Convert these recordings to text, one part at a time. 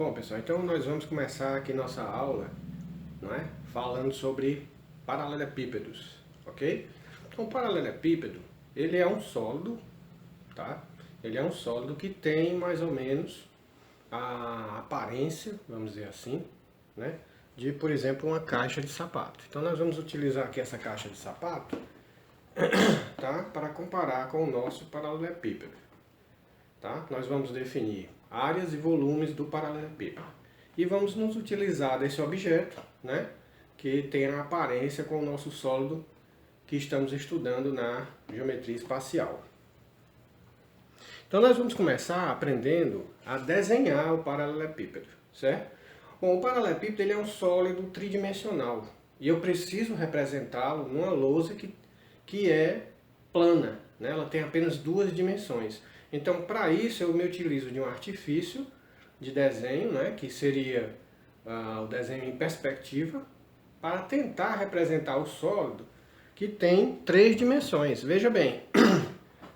Bom, pessoal, então nós vamos começar aqui nossa aula, não é? Falando sobre paralelepípedos, ok? Então, o paralelepípedo, ele é um sólido, tá? Ele é um sólido que tem mais ou menos a aparência, vamos dizer assim, né? De, por exemplo, uma caixa de sapato. Então, nós vamos utilizar aqui essa caixa de sapato, tá? Para comparar com o nosso paralelepípedo. Tá? Nós vamos definir áreas e volumes do paralelepípedo. E vamos nos utilizar desse objeto, né, que tem a aparência com o nosso sólido que estamos estudando na geometria espacial. Então nós vamos começar aprendendo a desenhar o paralelepípedo, certo? Bom, o paralelepípedo ele é um sólido tridimensional e eu preciso representá-lo numa lousa que é plana, né? Ela tem apenas duas dimensões. Então, para isso, eu me utilizo de um artifício de desenho, né, que seria o desenho em perspectiva, para tentar representar o sólido que tem três dimensões. Veja bem,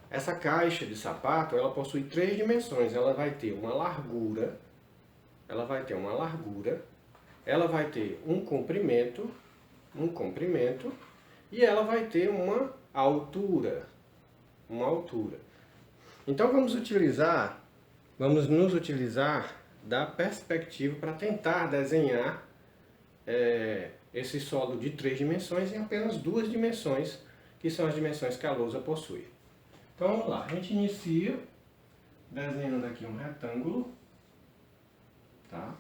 essa caixa de sapato, ela possui três dimensões. Ela vai ter uma largura, ela vai ter um comprimento, e ela vai ter uma altura. Então vamos nos utilizar da perspectiva para tentar desenhar esse sólido de três dimensões em apenas duas dimensões, que são as dimensões que a lousa possui. Então vamos lá, a gente inicia desenhando aqui um retângulo, tá?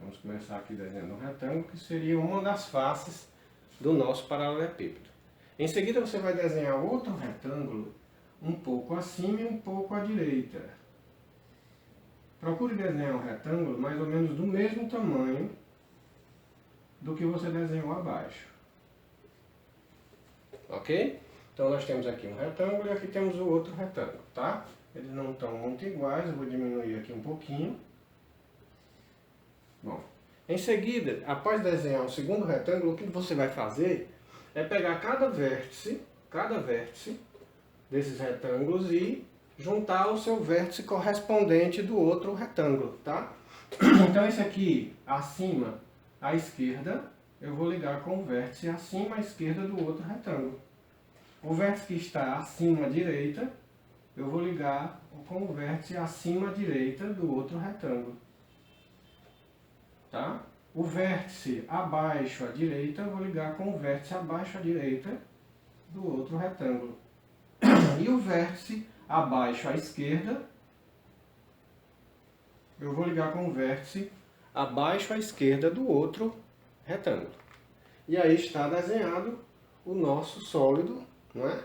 Vamos começar aqui desenhando um retângulo, que seria uma das faces do nosso paralelepípedo. Em seguida você vai desenhar outro retângulo um pouco acima e um pouco à direita. Procure desenhar um retângulo mais ou menos do mesmo tamanho do que você desenhou abaixo. Ok? Então nós temos aqui um retângulo e aqui temos o outro retângulo, tá? Eles não estão muito iguais, eu vou diminuir aqui um pouquinho. Bom, em seguida, após desenhar o segundo retângulo, o que você vai fazer é pegar cada vértice desses retângulos e juntar o seu vértice correspondente do outro retângulo, tá? Então esse aqui, acima à esquerda, eu vou ligar com o vértice acima à esquerda do outro retângulo. O vértice que está acima à direita, eu vou ligar com o vértice acima à direita do outro retângulo. Tá? O vértice abaixo à direita, eu vou ligar com o vértice abaixo à direita do outro retângulo. E o vértice abaixo à esquerda, eu vou ligar com o vértice abaixo à esquerda do outro retângulo. E aí está desenhado o nosso sólido, não é?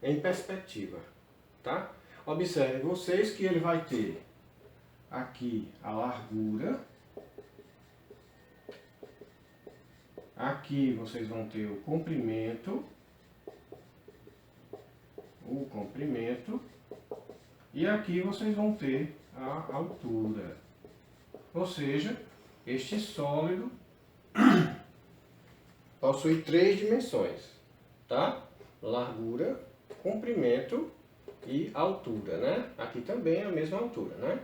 Em perspectiva, tá? Observem vocês que ele vai ter aqui a largura, aqui vocês vão ter o comprimento, e aqui vocês vão ter a altura. Ou seja, este sólido possui três dimensões, tá? Largura, comprimento e altura, né? Aqui também é a mesma altura, né?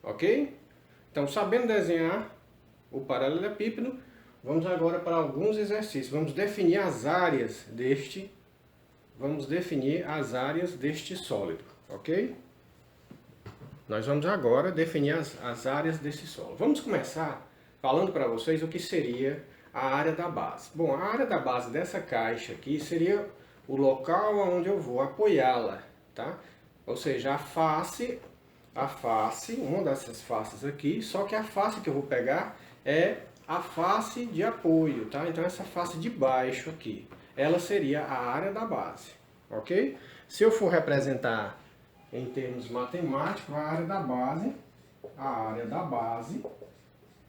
Ok? Então, sabendo desenhar o paralelepípedo, vamos agora para alguns exercícios. Vamos definir as áreas deste sólido, ok? Nós vamos agora definir as áreas desse sólido. Vamos começar falando para vocês o que seria a área da base. Bom, a área da base dessa caixa aqui seria o local onde eu vou apoiá-la, tá? Ou seja, a face, uma dessas faces aqui, só que a face que eu vou pegar é a face de apoio, tá? Então essa face de baixo aqui, ela seria a área da base, ok? Se eu for representar em termos matemáticos, a área da base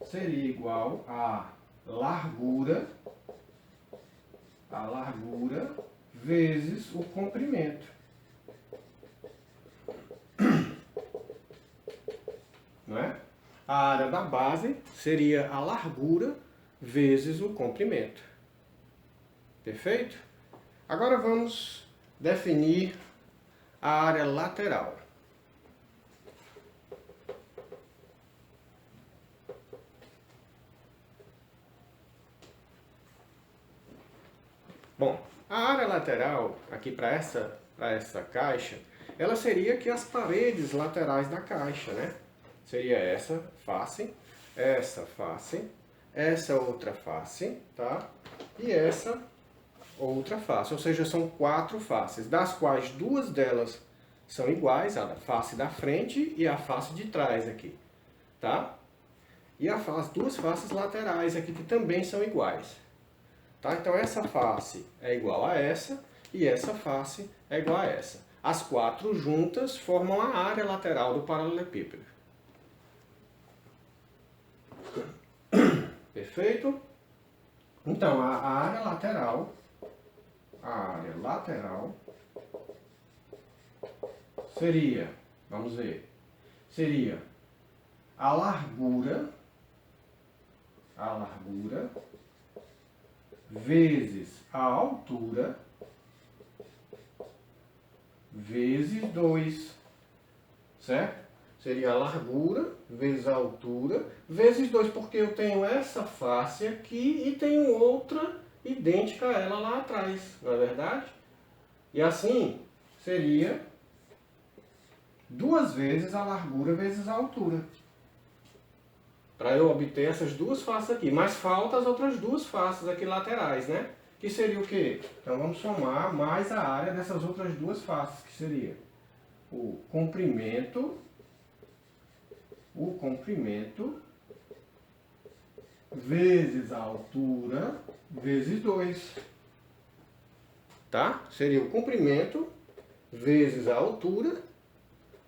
seria igual a largura vezes o comprimento. Não é? A área da base seria a largura vezes o comprimento. Perfeito? Agora vamos definir a área lateral. Bom, a área lateral, aqui para essa caixa, ela seria aqui as paredes laterais da caixa, né? Seria essa face, essa outra face, tá? E essa outra face, ou seja, são 4 faces, das quais 2 delas são iguais, a face da frente e a face de trás aqui, tá? E as 2 faces laterais aqui que também são iguais. Tá? Então essa face é igual a essa e essa face é igual a essa. As 4 juntas formam a área lateral do paralelepípedo. Perfeito? Então a área lateral seria, vamos ver, seria a largura vezes a altura vezes 2, certo? Seria a largura vezes a altura vezes 2, porque eu tenho essa face aqui e tenho outra idêntica a ela lá atrás, não é verdade? E assim seria 2 vezes a largura vezes a altura. Para eu obter essas 2 faces aqui. Mas faltam as outras 2 faces aqui laterais, né? Que seria o quê? Então vamos somar mais a área dessas outras 2 faces, que seria o comprimento vezes a altura vezes 2. Tá? Seria o comprimento vezes a altura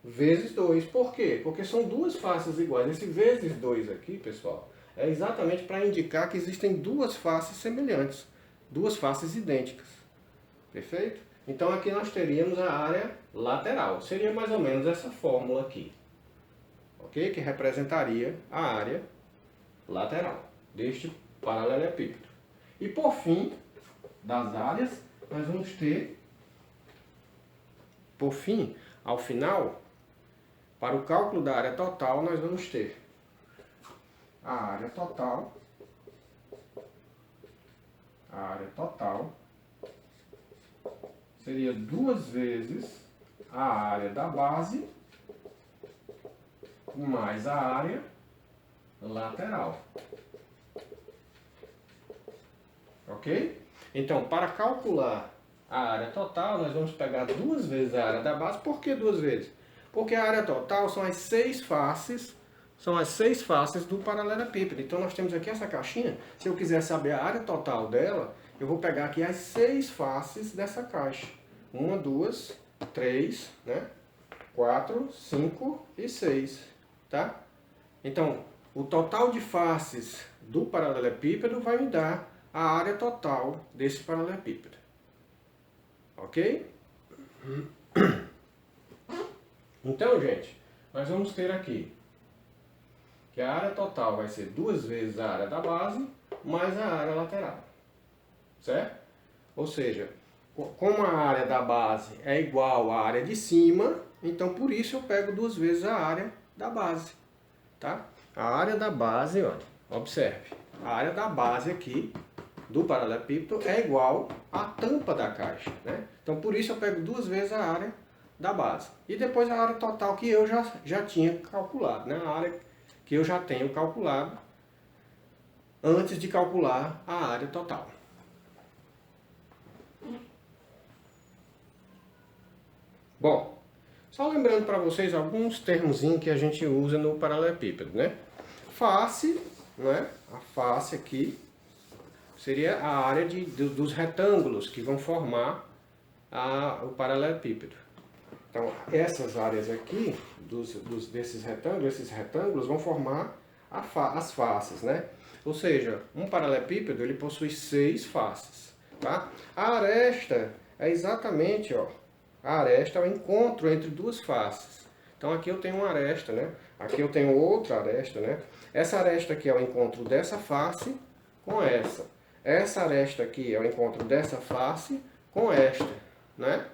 vezes 2. Por quê? Porque são 2 faces iguais. Esse vezes 2 aqui, pessoal, é exatamente para indicar que existem 2 faces semelhantes, 2 faces idênticas. Perfeito? Então aqui nós teríamos a área lateral. Seria mais ou menos essa fórmula aqui. Ok? Que representaria a área lateral deste paralelepípedo. E por fim, das áreas, nós vamos ter, por fim, ao final, para o cálculo da área total, nós vamos ter a área total seria 2 vezes a área da base mais a área lateral. Ok? Então, para calcular a área total, nós vamos pegar 2 vezes a área da base. Por que 2 vezes? Porque a área total são as 6 faces, do paralelepípedo. Então nós temos aqui essa caixinha. Se eu quiser saber a área total dela, eu vou pegar aqui as 6 faces dessa caixa. 1, 2, 3, né? 4, 5 e 6, tá? Então, o total de faces do paralelepípedo vai me dar a área total desse paralelepípedo. Ok? Então, gente, nós vamos ter aqui que a área total vai ser 2 vezes a área da base mais a área lateral. Certo? Ou seja, como a área da base é igual à área de cima, então por isso eu pego 2 vezes a área da base. Tá? A área da base, ó, observe, a área da base aqui do paralelepípedo é igual à tampa da caixa, né? Então por isso eu pego 2 vezes a área da base. E depois a área total que eu já tinha calculado, né? A área que eu já tenho calculado antes de calcular a área total. Bom, só lembrando para vocês alguns termozinhos que a gente usa no paralelepípedo, né? Face, né? A face aqui seria a área dos retângulos que vão formar o paralelepípedo. Então, essas áreas aqui, desses retângulos, esses retângulos vão formar as faces, né? Ou seja, um paralelepípedo ele possui 6 faces, tá? A aresta é exatamente, ó, a aresta é o encontro entre 2 faces. Então aqui eu tenho uma aresta, né? Aqui eu tenho outra aresta, né? Essa aresta aqui é o encontro dessa face com essa. Essa aresta aqui é o encontro dessa face com esta, né?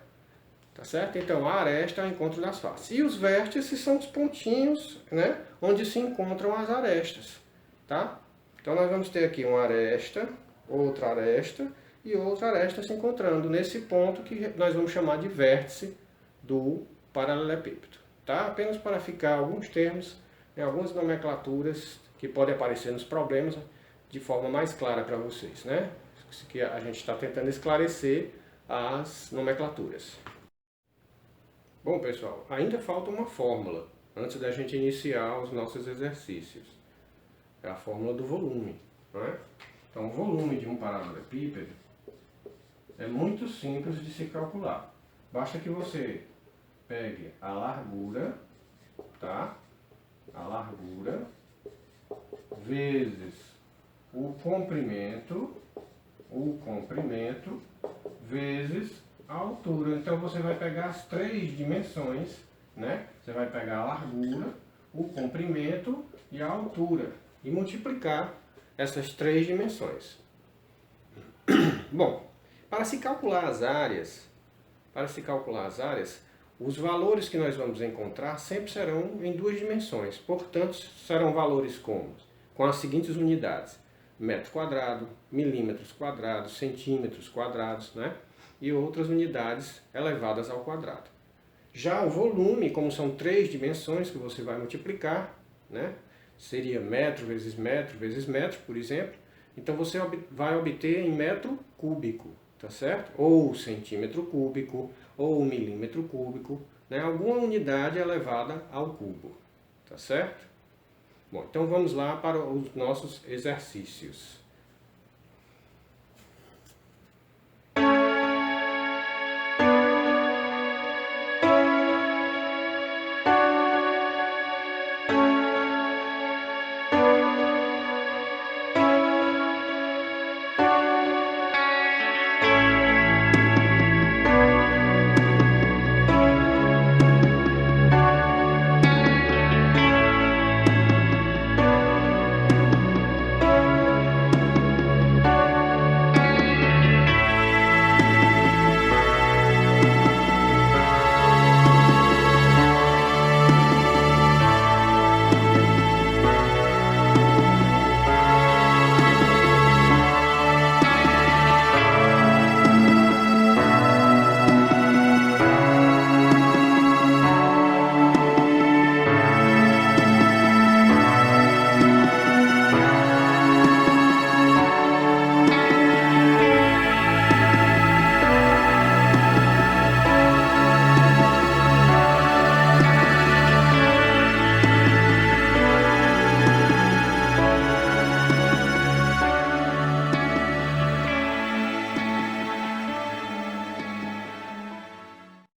Tá certo? Então a aresta é o encontro das faces. E os vértices são os pontinhos, né? Onde se encontram as arestas, tá? Então nós vamos ter aqui uma aresta, outra aresta e outra aresta se encontrando nesse ponto que nós vamos chamar de vértice do paralelepípedo. Tá? Apenas para ficar alguns termos, algumas nomenclaturas que podem aparecer nos problemas de forma mais clara para vocês, né? Que a gente está tentando esclarecer as nomenclaturas. Bom, pessoal, ainda falta uma fórmula antes da gente iniciar os nossos exercícios. É a fórmula do volume, não é? Então, o volume de um paralelepípedo é muito simples de se calcular. Basta que você pegue a largura, tá? A largura vezes o comprimento vezes a altura. Então você vai pegar as três dimensões, né? Você vai pegar a largura, o comprimento e a altura e multiplicar essas três dimensões. Bom, para se calcular as áreas, os valores que nós vamos encontrar sempre serão em duas dimensões. Portanto, serão valores com as seguintes unidades: metro quadrado, milímetros quadrados, centímetros quadrados, né? E outras unidades elevadas ao quadrado. Já o volume, como são três dimensões que você vai multiplicar, né? Seria metro, vezes metro, por exemplo. Então você vai obter em metro cúbico, tá certo? Ou centímetro cúbico, ou milímetro cúbico, né? Alguma unidade elevada ao cubo, tá certo? Bom, então vamos lá para os nossos exercícios.